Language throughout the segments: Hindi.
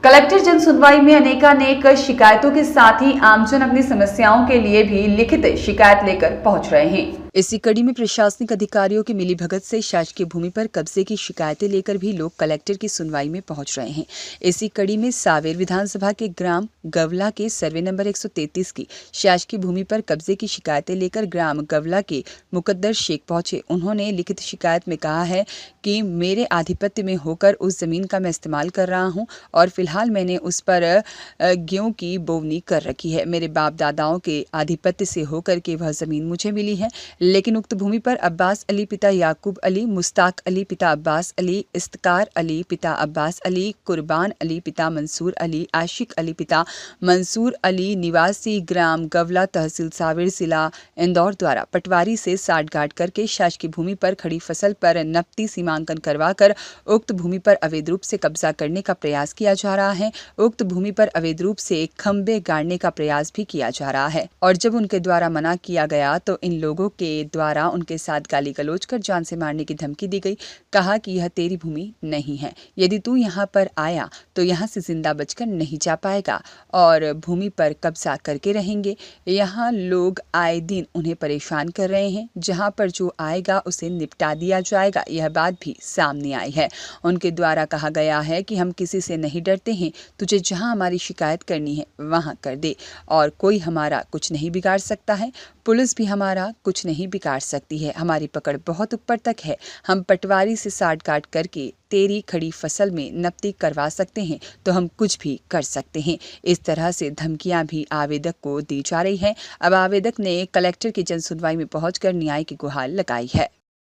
कलेक्टर जन सुनवाई में अनेकानेक शिकायतों के साथ ही आमजन अपनी समस्याओं के लिए भी लिखित शिकायत लेकर पहुंच रहे हैं। इसी कड़ी में प्रशासनिक अधिकारियों की मिलीभगत से शासकीय भूमि पर कब्जे की शिकायतें लेकर भी लोग कलेक्टर की सुनवाई में पहुंच रहे हैं। इसी कड़ी में सांवेर विधानसभा के ग्राम गवला के सर्वे नंबर 133 की शासकीय भूमि पर कब्जे की शिकायतें लेकर ग्राम गवला के मुकद्दर शेख पहुंचे। उन्होंने लिखित शिकायत में कहा है कि मेरे आधिपत्य में होकर उस जमीन का मैं इस्तेमाल कर रहा हूं और फिलहाल मैंने उस पर गेहूं की बोवनी कर रखी है। मेरे बाप दादाओं के आधिपत्य से होकर के वह जमीन मुझे मिली है, लेकिन उक्त भूमि पर अब्बास अली पिता याकूब अली, मुस्ताक अली पिता अब्बास अली, इफ्तिकार अली पिता अब्बास अली, कुर्बान अली पिता मंसूर अली, आशिक अली पिता मंसूर अली निवासी ग्राम गवला तहसील सांवेर जिला इंदौर द्वारा पटवारी से साठगांठ करके शासकीय भूमि पर खड़ी फसल पर नपती सीमांकन करवाकर उक्त भूमि पर अवैध रूप से कब्जा करने का प्रयास किया जा रहा है। उक्त भूमि पर अवैध रूप से खंबे गाड़ने का प्रयास भी किया जा रहा है और जब उनके द्वारा मना किया गया तो इन लोगों के द्वारा उनके साथ गाली गलौज कर जान से मारने की धमकी दी गई। कहा कि यह तेरी भूमि नहीं है, यदि तू यहाँ पर आया तो यहाँ से जिंदा बचकर नहीं जा पाएगा और भूमि पर कब्जा करके रहेंगे। यहाँ लोग आए दिन उन्हें परेशान कर रहे हैं, जहाँ पर जो आएगा उसे निपटा दिया जाएगा। यह बात भी सामने आई है। उनके द्वारा कहा गया है कि हम किसी से नहीं डरते हैं, तुझे जहाँ हमारी शिकायत करनी है वहाँ कर दे और कोई हमारा कुछ नहीं बिगाड़ सकता है, पुलिस भी हमारा कुछ नहीं बिगाड़ सकती है। हमारी पकड़ बहुत ऊपर तक है, हम पटवारी से साठगांठ करके तेरी खड़ी फसल में नपती करवा सकते हैं तो हम कुछ भी कर सकते हैं। इस तरह से धमकियां भी आवेदक को दी जा रही है। अब आवेदक ने कलेक्टर की जनसुनवाई में पहुंचकर न्याय की गुहार लगाई है।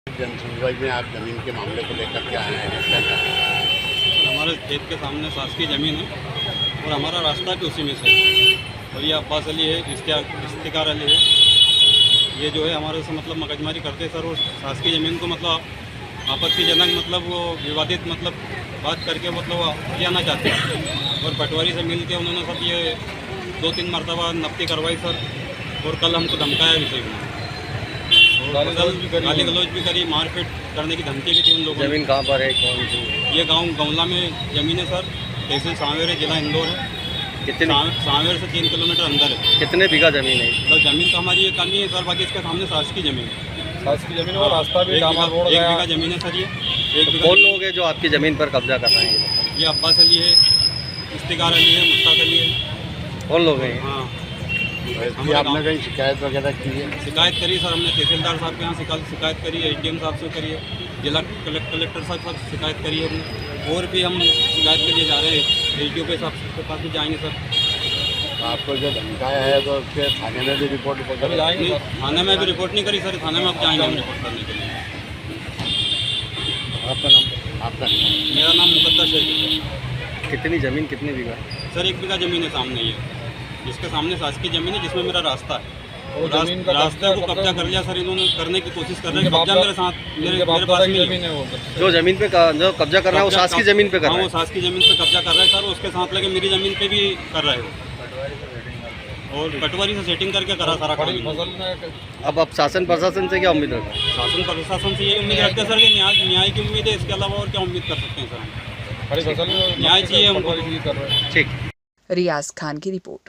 जनसुनवाई में आप जमीन के मामले को लेकर के आए हैं? हमारे खेत के सामने शासकीय ज़मीन है और हमारा रास्ता भी उसी में से है और ये अब्बास अली है, इफ्तिकार अली है। ये जो है हमारे से मतलब मगजमारी करते सर, वो शासकीय ज़मीन को मतलब आपत्तिजनक मतलब वो विवादित मतलब बात करके मतलब हथियाना चाहते हैं और पटवारी से मिल के उन्होंने सब ये 2-3 मरतबा नफ्ती करवाई सर और कल हमको धमकाया भी सही और गाली गलौज भी करी, मारपीट करने की धमकी भी थी उन लोगों। जमीन कहाँ पर है, कौन सी? ये गांव गवला में ज़मीन है सर, तहसील सांवेर है, जिला इंदौर है। कितने सांवेर से 3 किलोमीटर अंदर है। कितने बीघा जमीन है? तो ज़मीन तो हमारी ये कमी है सर, बाकी इसके सामने शासकीय ज़मीन है। शासकीय जमीन और रास्ता भी 1 बीघा ज़मीन है सर। ये 1 बीघा। कौन लोग हैं जो आपकी ज़मीन पर कब्जा कर रहे हैं? ये अब्बास अली है, इफ्तिकार अली है, मुस्ताक अली है। कौन लोग हैं? हाँ, आपने कहीं शिकायत वगैरह की है? शिकायत करी सर हमने, तहसीलदार साहब के यहाँ शिकायत करी है, ADM साहब से करी है, जिला कलेक्टर साहब से शिकायत करी है हमने और भी हम शिकायत के लिए जा रहे हैं। ADO के साहब के पास भी जाएंगे सर। आपको जो धमकाया है तो उसके थाने में भी रिपोर्ट जाएंगे? थाने में भी रिपोर्ट नहीं करी सर, थाने में अब जाएंगे हम रिपोर्ट करने के लिए। आपका नाम? आपका मेरा नाम मुकद्दर शेख है। कितनी ज़मीन, कितने बीघा? सर 1 बीघा ज़मीन है सामने, ये जिसके सामने शासकीय ज़मीन है, जिसमें मेरा रास्ता है। और रास्ते को कब्जा कर लिया सर इन्होंने, करने की कोशिश कर रहे हैं। कब्जा मेरे साथ मेरे पास नहीं है। जो ज़मीन पे जो कब्जा कर रहा है वो शासकीय ज़मीन पे कर रहा है? वो शासकीय ज़मीन पे कब्जा कर रहा है सर, उसके साथ लगे मेरी ज़मीन पे भी कर रहा है और पटवारी से सेटिंग करके करा सारा काम। अब शासन प्रशासन से क्या उम्मीद है? शासन प्रशासन से ये उम्मीद रखते हैं सर कि न्याय की उम्मीद है, इसके अलावा और क्या उम्मीद कर सकते हैं सर? न्याय चाहिए हमको। ठीक। रियाज खान की रिपोर्ट।